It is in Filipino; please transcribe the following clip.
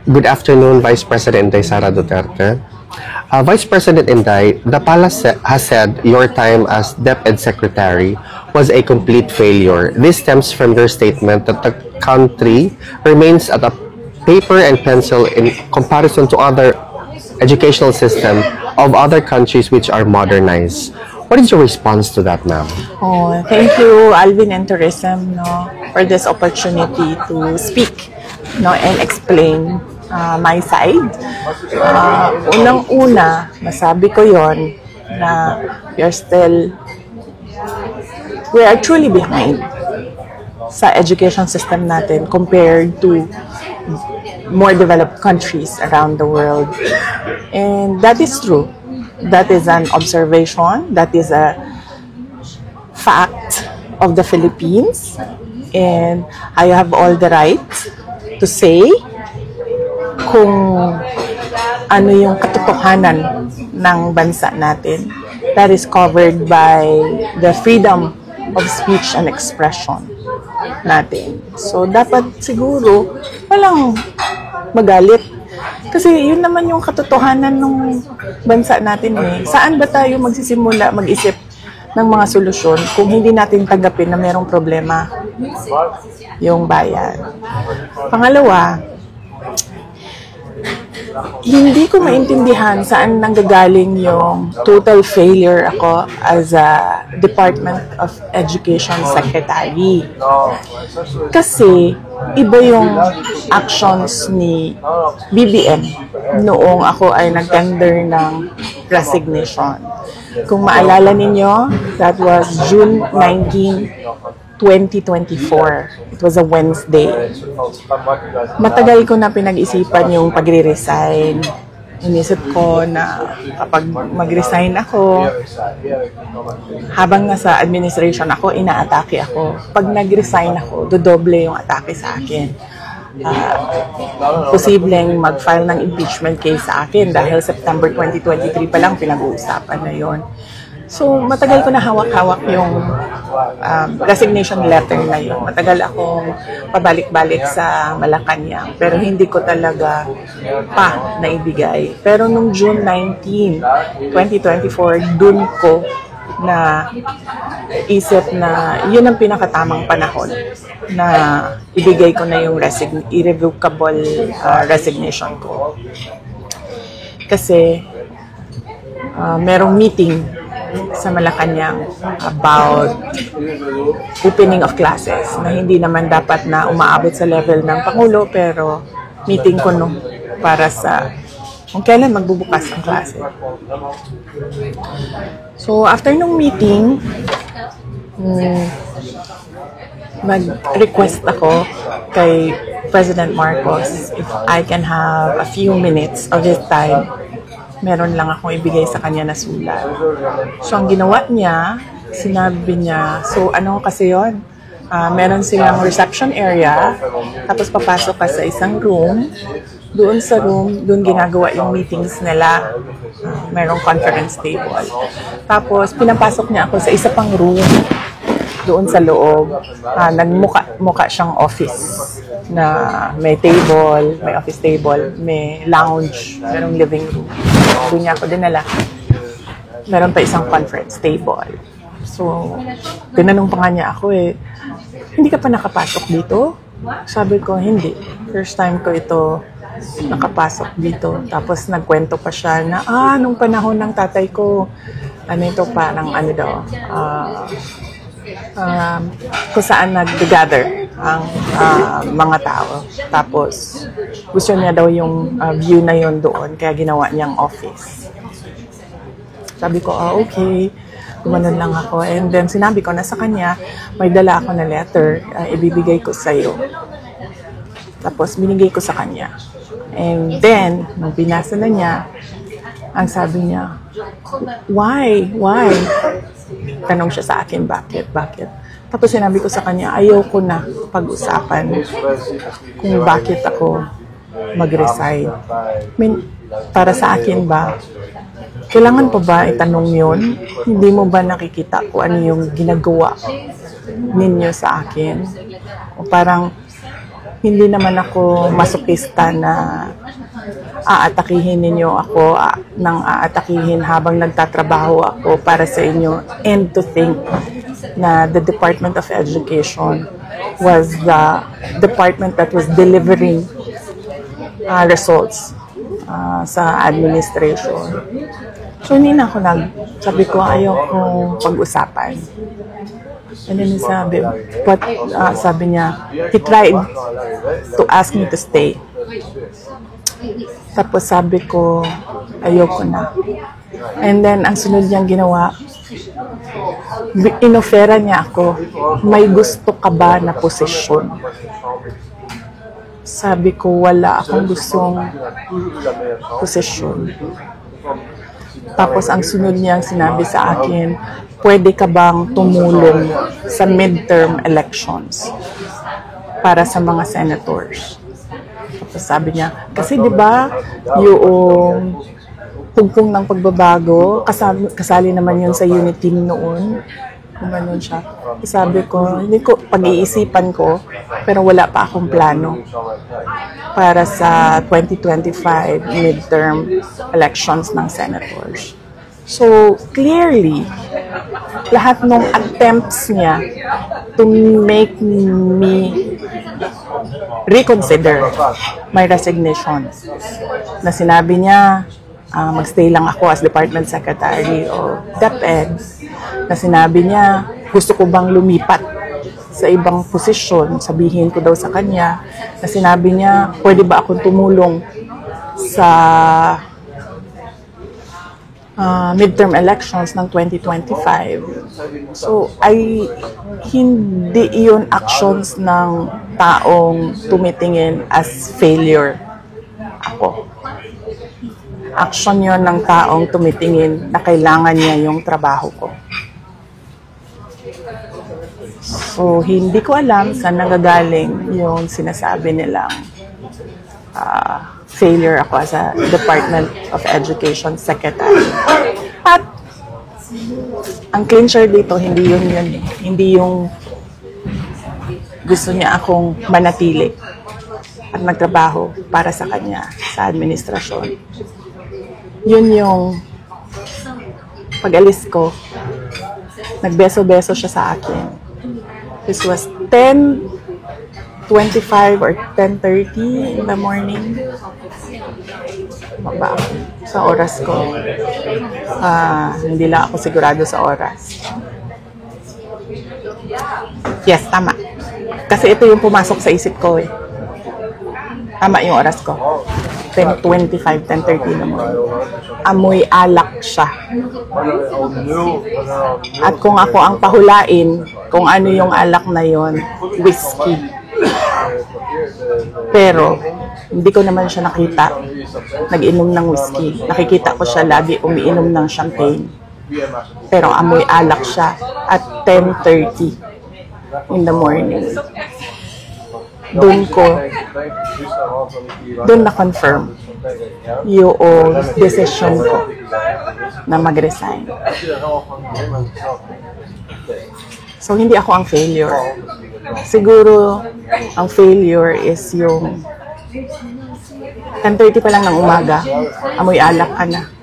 Good afternoon, Vice President Inday Sara Duterte. Vice President Inday, the palace has said your time as DepEd Secretary was a complete failure. This stems from your statement that the country remains at a paper and pencil in comparison to other educational system of other countries which are modernized. What is your response to that, ma'am? Oh, thank you, Alvin and Tourism, for this opportunity to speak, and explain my side. Unang-una, masabi ko yon na we are truly behind sa education system natin compared to more developed countries around the world. And that is true. That is an observation. That is a fact of the Philippines. And I have all the right to say kung ano yung katotohanan ng bansa natin. That is covered by the freedom of speech and expression natin. So, dapat siguro walang magalit. Kasi yun naman yung katotohanan ng bansa natin eh. Saan ba tayo magsisimula mag-isip ng mga solusyon kung hindi natin tanggapin na mayroong problema yung bayan? Pangalawa, hindi ko maintindihan saan nanggagaling yung total failure ako as a Department of Education Secretary. Kasi iba yung actions ni BBM noong ako ay nag-tender ng resignation. Kung maalala ninyo, that was June 19, 2024. It was a Wednesday. Matagal ko na pinag-isipan yung pagre-resign. Inisip ko na kapag mag-resign ako, habang nasa administration ako, inaatake ako. Pag nag-resign ako, dodoble yung atake sa akin. Posibleng mag-file ng impeachment case sa akin dahil September 2023 pa lang pinag-uusapan na yon. So, matagal ko na hawak-hawak yung resignation letter na yun. Matagal akong pabalik-balik sa Malacanang, pero hindi ko talaga pa naibigay. Pero nung June 19, 2024, dun ko na isip na yun ang pinakatamang panahon na ibigay ko na yung irrevocable resignation ko. Kasi merong meeting sa Malacanang about opening of classes na hindi naman dapat na umaabot sa level ng Pangulo, pero meeting ko nung para sa kung kailan magbubukas ang klase. So, after nung meeting, mag-request ako kay President Marcos if I can have a few minutes of his time. Meron lang akong ibigay sa kanya na sulat. So, ang ginawa niya, sinabi niya, so ano kasi yon? Meron silang reception area, tapos papasok ka sa isang room. Doon sa room, doon ginagawa yung meetings nila. Merong conference table. Tapos, pinapasok niya ako sa isa pang room doon sa loob. Nagmuka siyang office na may table, may office table, may lounge, merong living room. Doon niya ako dinala. Meron pa isang conference table. So, tinanong pa nga niya ako hindi ka pa nakapasok dito? Sabi ko, hindi. First time ko ito nakapasok dito. Tapos nagkwento pa siya na, nung panahon ng tatay ko, parang kung saan nag-gather ang mga tao. Tapos, gusto niya daw yung view na yon doon, kaya ginawa niyang office. Sabi ko, okay. Gumanon lang ako. And then, sinabi ko na sa kanya, may dala ako na letter, ibibigay ko sa'yo. Tapos, binigay ko sa kanya. And then, nung binasa na niya, ang sabi niya, why? Why? Tanong siya sa akin, bakit? Tapos sinabi ko sa kanya, ayoko na pag-usapan kung bakit ako mag-resign. Para sa akin ba, kailangan pa ba itanong yun? Hindi mo ba nakikita kung ano yung ginagawa ninyo sa akin? O parang hindi naman ako masokista na aatakihin ninyo ako nang aatakihin habang nagtatrabaho ako para sa inyo, and to think na the Department of Education was the department that was delivering results sa administration. So, hindi na ako sabi ko, ayaw kong pag-usapan. And then sabi niya, he tried to ask me to stay. Tapos sabi ko, ayoko na. And then, ang sunod niyang ginawa, inofera niya ako, may gusto ka ba na posisyon? Sabi ko, wala akong gustong posisyon. Tapos ang sunod niyang sinabi sa akin, pwede ka bang tumulong sa midterm elections para sa mga senators? Tapos sabi niya, kasi di ba yung tugtong ng pagbabago, kasali naman yun sa unit team noon. Gumanon siya. Sabi ko, hindi ko, pag-iisipan ko, pero wala pa akong plano para sa 2025 midterm elections ng senators. So, clearly, lahat ng attempts niya to make me reconsider my resignation, na sinabi niya, magstay lang ako as Department Secretary o DepEd, na sinabi niya, gusto ko bang lumipat sa ibang posisyon, sabihin ko daw sa kanya, na sinabi niya, pwede ba akong tumulong sa midterm elections ng 2025. So, hindi iyon actions ng taong tumitingin as failure ako. Action yon ng taong tumitingin na kailangan niya yung trabaho ko. So, hindi ko alam saan nagagaling yung sinasabi nilang failure ako as a Department of Education Secretary. At ang clincher dito, hindi yun. Hindi yung gusto niya akong manatili at magtrabaho para sa kanya sa administrasyon. Yun yung pag-alis ko, nagbeso-beso siya sa akin. This was 10:25 or 10:30 in the morning. Maba sa oras ko. Hindi lang ako sigurado sa oras. Yes, tama. Kasi ito yung pumasok sa isip ko eh. Tama yung oras ko. 10:25, 10:30 naman. Amoy alak siya. At kung ako ang pahulain, kung ano yung alak na yon, whiskey. Pero, hindi ko naman siya nakita nag-inom ng whiskey. Nakikita ko siya lagi umiinom ng champagne. Pero amoy alak siya at 10:30 in the morning. Doon na-confirm yung decision ko na mag-resign. So, hindi ako ang failure. Siguro, ang failure is yung 10:30 pa lang ng umaga, amoy alak ka na.